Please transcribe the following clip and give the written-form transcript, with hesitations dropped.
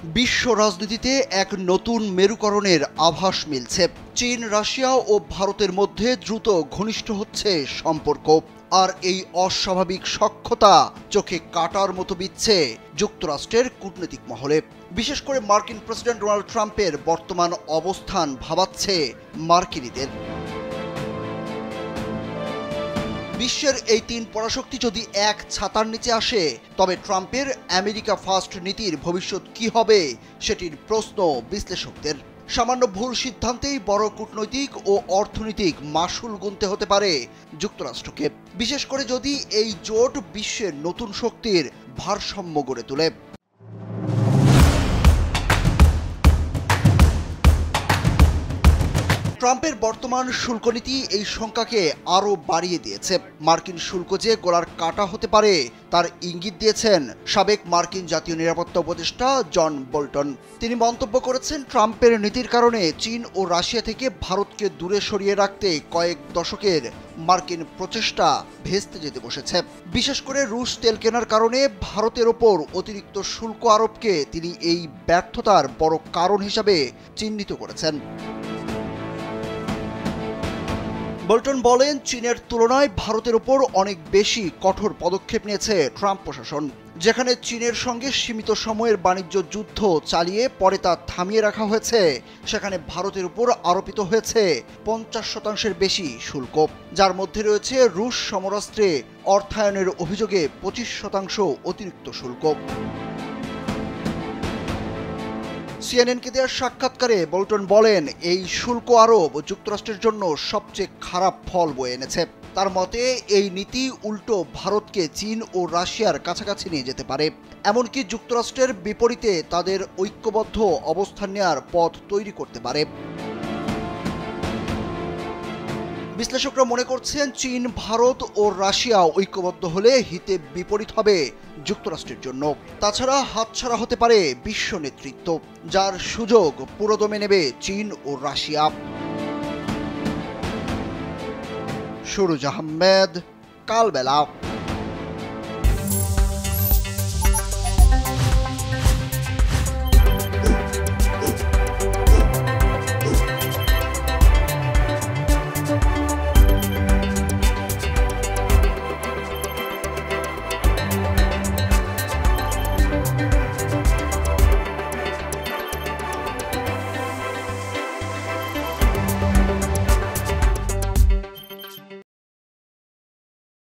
বিশ্ব রাজনীতিতে এক নতুন মেরুকরণের আভাস মিলছে। চীন, রাশিয়া ও ভারতের মধ্যে দ্রুত ঘনিষ্ঠ হচ্ছে সম্পর্ক। আর এই অস্বাভাবিক সখ্যতা চোখে কাটার মতো বিচ্ছে যুক্তরাষ্ট্রের কূটনৈতিক মহলে। বিশেষ করে মার্কিন প্রেসিডেন্ট ডোনাল্ড ট্রাম্পের বর্তমান অবস্থান ভাবাচ্ছে মার্কিনীদের। বিশ্বের এই তিন পরাশক্তি যদি এক ছাতার নিচে আসে, তবে ট্রাম্পের আমেরিকা ফার্স্ট নীতির ভবিষ্যৎ কি হবে সেটির প্রশ্ন বিশ্লেষকদের। সামান্য ভুল সিদ্ধান্তেই বড় কূটনৈতিক ও অর্থনৈতিক মাশুল গুনতে হতে পারে যুক্তরাষ্ট্রকে, বিশেষ করে যদি এই জোট বিশ্বের নতুন শক্তির ভারসাম্য গড়ে তোলে। ট্রাম্পের বর্তমান শুল্ক নীতি এই শঙ্কাকে আরও বাড়িয়ে দিয়েছে। মার্কিন শুল্ক যে গোলার কাটা হতে পারে তার ইঙ্গিত দিয়েছেন সাবেক মার্কিন জাতীয় নিরাপত্তা উপদেষ্টা জন বোল্টন। তিনি মন্তব্য করেছেন, ট্রাম্পের নীতির কারণে চীন ও রাশিয়া থেকে ভারতকে দূরে সরিয়ে রাখতে কয়েক দশকের মার্কিন প্রচেষ্টা ভেস্তে যেতে বসেছে। বিশেষ করে রুশ তেল কেনার কারণে ভারতের ওপর অতিরিক্ত শুল্ক আরোপকে তিনি এই ব্যর্থতার বড় কারণ হিসাবে চিহ্নিত করেছেন। বোল্টন বলেন, চীনের তুলনায় ভারতের উপর অনেক বেশি কঠোর পদক্ষেপ নিয়েছে ট্রাম্প প্রশাসন। যেখানে চীনের সঙ্গে সীমিত সময়ের বাণিজ্য যুদ্ধ চালিয়ে পরে তা থামিয়ে রাখা হয়েছে, সেখানে ভারতের উপর আরোপিত হয়েছে 50% বেশি শুল্ক, যার মধ্যে রয়েছে রুশ সমরাস্ত্রে অর্থায়নের অভিযোগে 25% অতিরিক্ত শুল্ক। সিএনএনকে দেওয়া সাক্ষাৎকারে বোল্টন বলেন, এই শুল্ক আরোপ যুক্তরাষ্ট্রের জন্য সবচেয়ে খারাপ ফল বয়ে এনেছে। তার মতে এই নীতি উল্টো ভারতকে চীন ও রাশিয়ার কাছাকাছি নিয়ে যেতে পারে, এমনকি যুক্তরাষ্ট্রের বিপরীতে তাদের ঐক্যবদ্ধ অবস্থান নেওয়ার পথ তৈরি করতে পারে। বিশ্লেষকরা মনে করছেন, চীন, ভারত ও রাশিয়া ঐক্যবদ্ধ হলে হিতে বিপরীত হবে যুক্তরাষ্ট্রের জন্য। তাছাড়া হাতছাড়া হতে পারে বিশ্ব নেতৃত্ব, যার সুযোগ পুরোদমে নেবে চীন ও রাশিয়া। সুরুজ আহমেদ, কালবেলা।